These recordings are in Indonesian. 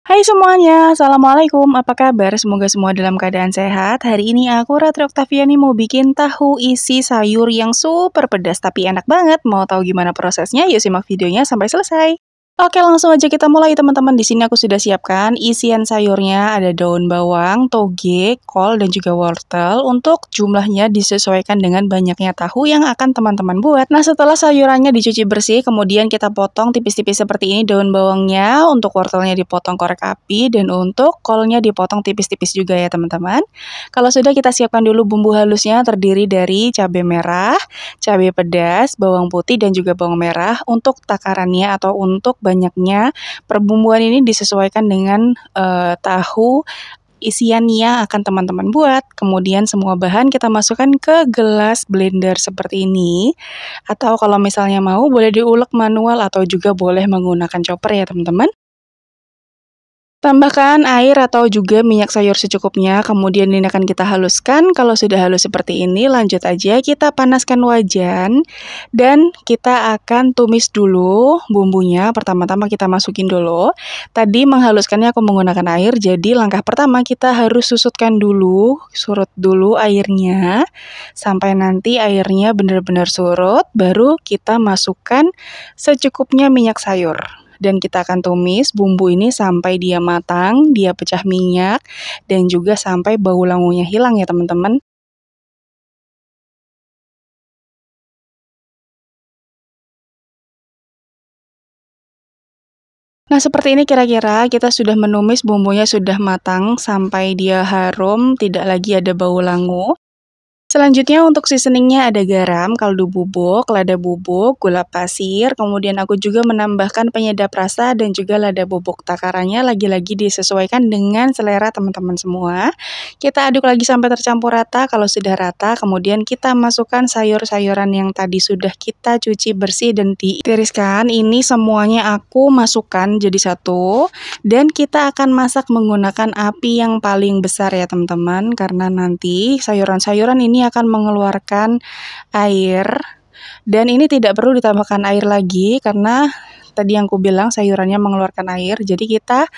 Hai semuanya, Assalamualaikum, apa kabar? Semoga semua dalam keadaan sehat. Hari ini aku, Ratri Oktaviani, mau bikin tahu isi sayur yang super pedas tapi enak banget. Mau tahu gimana prosesnya? Yuk simak videonya sampai selesai. Oke, langsung aja kita mulai teman-teman. Di sini aku sudah siapkan isian sayurnya, ada daun bawang, toge, kol, dan juga wortel. Untuk jumlahnya disesuaikan dengan banyaknya tahu yang akan teman-teman buat. Nah, setelah sayurannya dicuci bersih, kemudian kita potong tipis-tipis seperti ini daun bawangnya, untuk wortelnya dipotong korek api, dan untuk kolnya dipotong tipis-tipis juga ya teman-teman. Kalau sudah, kita siapkan dulu bumbu halusnya, terdiri dari cabai merah, cabai pedas, bawang putih, dan juga bawang merah. Untuk takarannya atau untuk banyaknya perbumbuan ini disesuaikan dengan tahu isian yang akan teman-teman buat. Kemudian semua bahan kita masukkan ke gelas blender seperti ini. Atau kalau misalnya mau boleh diulek manual atau juga boleh menggunakan chopper ya teman-teman. Tambahkan air atau juga minyak sayur secukupnya, kemudian ini akan kita haluskan. Kalau sudah halus seperti ini, lanjut aja kita panaskan wajan dan kita akan tumis dulu bumbunya. Pertama-tama kita masukin dulu. Tadi menghaluskannya aku menggunakan air, jadi langkah pertama kita harus susutkan dulu, surut dulu airnya sampai nanti airnya benar-benar surut, baru kita masukkan secukupnya minyak sayur. Dan kita akan tumis bumbu ini sampai dia matang, dia pecah minyak, dan juga sampai bau langunya hilang ya teman-teman. Nah, seperti ini kira-kira kita sudah menumis bumbunya sudah matang sampai dia harum, tidak lagi ada bau langu. Selanjutnya untuk seasoningnya ada garam, kaldu bubuk, lada bubuk, gula pasir, kemudian aku juga menambahkan penyedap rasa dan juga lada bubuk. Takarannya lagi-lagi disesuaikan dengan selera teman-teman semua. Kita aduk lagi sampai tercampur rata. Kalau sudah rata, kemudian kita masukkan sayur-sayuran yang tadi sudah kita cuci bersih dan ditiriskan. Ini semuanya aku masukkan jadi satu. Dan kita akan masak menggunakan api yang paling besar ya teman-teman, karena nanti sayuran-sayuran ini akan mengeluarkan air, dan ini tidak perlu ditambahkan air lagi karena tadi yang aku bilang sayurannya mengeluarkan air, jadi kita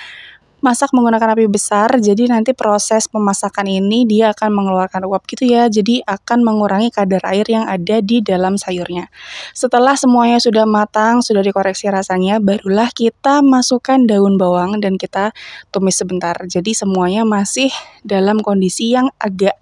masak menggunakan api besar, jadi nanti proses pemasakan ini dia akan mengeluarkan uap gitu ya, jadi akan mengurangi kadar air yang ada di dalam sayurnya. Setelah semuanya sudah matang, sudah dikoreksi rasanya, barulah kita masukkan daun bawang dan kita tumis sebentar. Jadi semuanya masih dalam kondisi yang agak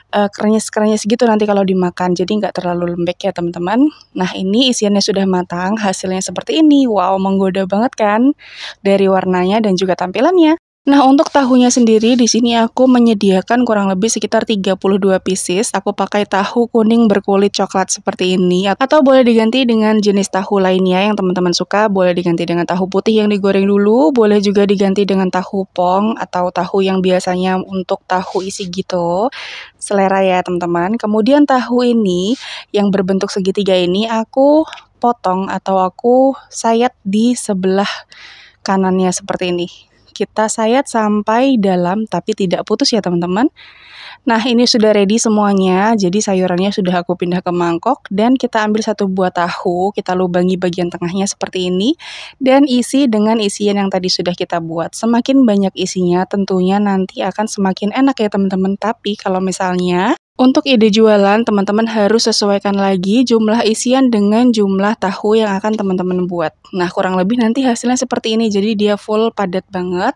krenyes-krenyes gitu nanti kalau dimakan, jadi nggak terlalu lembek ya teman-teman. Nah, ini isiannya sudah matang, hasilnya seperti ini. Wow, menggoda banget kan dari warnanya dan juga tampilannya. Nah, untuk tahunya sendiri di sini aku menyediakan kurang lebih sekitar 32 pieces. Aku pakai tahu kuning berkulit coklat seperti ini, atau boleh diganti dengan jenis tahu lainnya yang teman-teman suka. Boleh diganti dengan tahu putih yang digoreng dulu, boleh juga diganti dengan tahu pong atau tahu yang biasanya untuk tahu isi gitu. Selera ya teman-teman. Kemudian tahu ini yang berbentuk segitiga ini aku potong atau aku sayat di sebelah kanannya seperti ini. Kita sayat sampai dalam tapi tidak putus ya teman-teman. Nah, ini sudah ready semuanya, jadi sayurannya sudah aku pindah ke mangkok dan kita ambil satu buah tahu, kita lubangi bagian tengahnya seperti ini dan isi dengan isian yang tadi sudah kita buat. Semakin banyak isinya tentunya nanti akan semakin enak ya teman-teman, tapi kalau misalnya untuk ide jualan, teman-teman harus sesuaikan lagi jumlah isian dengan jumlah tahu yang akan teman-teman buat. Nah, kurang lebih nanti hasilnya seperti ini, jadi dia full padat banget.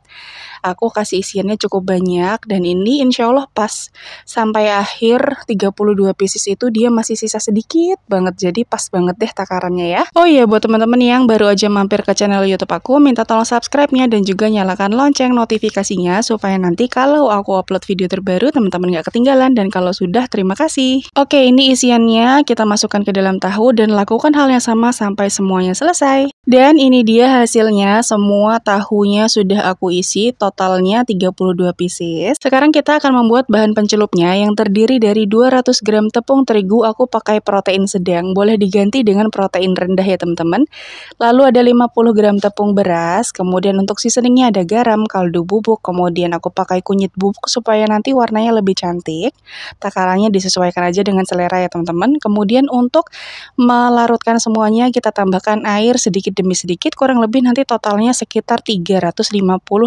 Aku kasih isiannya cukup banyak, dan ini insya Allah pas sampai akhir 32 pieces itu dia masih sisa sedikit banget, jadi pas banget deh takarannya ya. Oh iya, buat teman-teman yang baru aja mampir ke channel YouTube aku, minta tolong subscribe-nya dan juga nyalakan lonceng notifikasinya, supaya nanti kalau aku upload video terbaru, teman-teman gak ketinggalan, dan kalau sudah, terima kasih. Oke, ini isiannya, kita masukkan ke dalam tahu dan lakukan hal yang sama sampai semuanya selesai. Dan ini dia hasilnya, semua tahunya sudah aku isi, totalnya 32 pieces. Sekarang kita akan membuat bahan pencelupnya yang terdiri dari 200 gram tepung terigu, aku pakai protein sedang, boleh diganti dengan protein rendah ya teman-teman. Lalu ada 50 gram tepung beras, kemudian untuk seasoningnya ada garam, kaldu bubuk, kemudian aku pakai kunyit bubuk supaya nanti warnanya lebih cantik. Takaran takarannya disesuaikan aja dengan selera ya teman-teman. Kemudian untuk melarutkan semuanya kita tambahkan air sedikit demi sedikit, kurang lebih nanti totalnya sekitar 350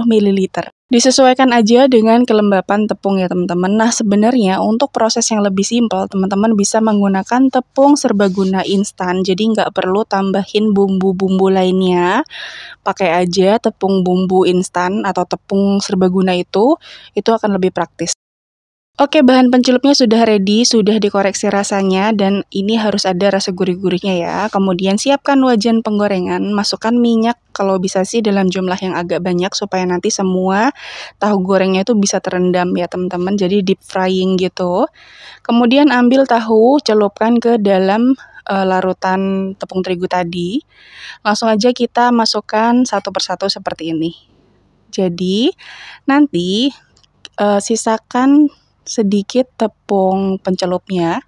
ml. Disesuaikan aja dengan kelembapan tepung ya teman-teman. Nah sebenarnya untuk proses yang lebih simpel, teman-teman bisa menggunakan tepung serbaguna instan. Jadi nggak perlu tambahin bumbu-bumbu lainnya. Pakai aja tepung bumbu instan atau tepung serbaguna itu akan lebih praktis. Oke, bahan pencelupnya sudah ready, sudah dikoreksi rasanya, dan ini harus ada rasa gurih-gurihnya ya. Kemudian siapkan wajan penggorengan, masukkan minyak kalau bisa sih dalam jumlah yang agak banyak supaya nanti semua tahu gorengnya itu bisa terendam ya teman-teman, jadi deep frying gitu. Kemudian ambil tahu, celupkan ke dalam larutan tepung terigu tadi. Langsung aja kita masukkan satu persatu seperti ini. Jadi nanti sisakan sedikit tepung pencelupnya,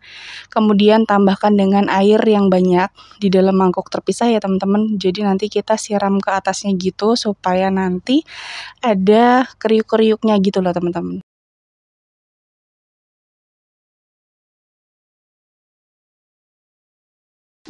kemudian tambahkan dengan air yang banyak di dalam mangkok terpisah ya teman-teman. Jadi nanti kita siram ke atasnya gitu supaya nanti ada kriuk-kriuknya gitu loh teman-teman.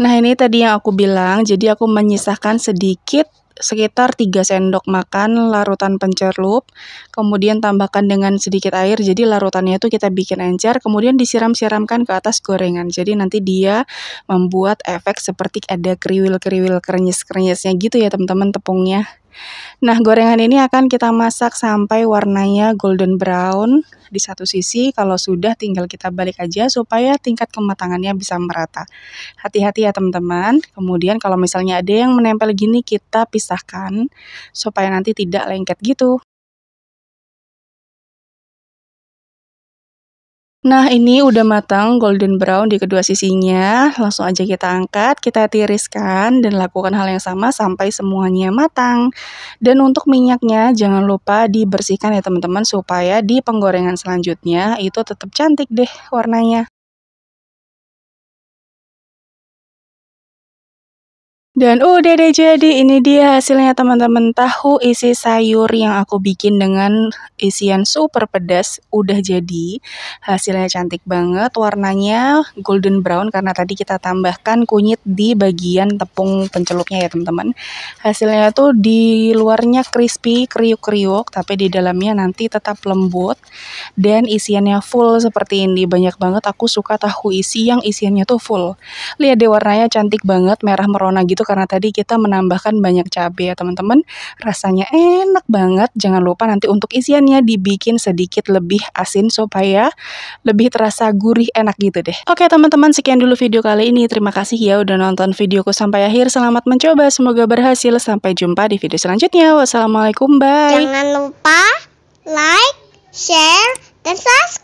Nah ini tadi yang aku bilang, jadi aku menyisahkan sedikit sekitar 3 sendok makan larutan pencelup, kemudian tambahkan dengan sedikit air, jadi larutannya itu kita bikin encer, kemudian disiram-siramkan ke atas gorengan, jadi nanti dia membuat efek seperti ada kriwil-kriwil krenyes-krenyesnya gitu ya teman-teman tepungnya. Nah, gorengan ini akan kita masak sampai warnanya golden brown di satu sisi. Kalau sudah tinggal kita balik aja supaya tingkat kematangannya bisa merata. Hati-hati ya teman-teman. Kemudian kalau misalnya ada yang menempel gini kita pisahkan supaya nanti tidak lengket gitu. Nah, ini udah matang golden brown di kedua sisinya. Langsung aja kita angkat, kita tiriskan dan lakukan hal yang sama sampai semuanya matang. Dan untuk minyaknya jangan lupa dibersihkan ya teman-teman supaya di penggorengan selanjutnya itu tetap cantik deh warnanya. Dan udah deh jadi, ini dia hasilnya teman-teman, tahu isi sayur yang aku bikin dengan isian super pedas udah jadi. Hasilnya cantik banget, warnanya golden brown karena tadi kita tambahkan kunyit di bagian tepung pencelupnya ya teman-teman. Hasilnya tuh di luarnya crispy, kriuk-kriuk, tapi di dalamnya nanti tetap lembut. Dan isiannya full seperti ini, banyak banget, aku suka tahu isi yang isiannya tuh full. Lihat deh warnanya cantik banget, merah merona gitu karena tadi kita menambahkan banyak cabai ya teman-teman. Rasanya enak banget. Jangan lupa nanti untuk isiannya dibikin sedikit lebih asin supaya lebih terasa gurih enak gitu deh. Oke teman-teman, sekian dulu video kali ini. Terima kasih ya udah nonton videoku sampai akhir. Selamat mencoba, semoga berhasil. Sampai jumpa di video selanjutnya. Wassalamualaikum, bye. Jangan lupa like, share, dan subscribe.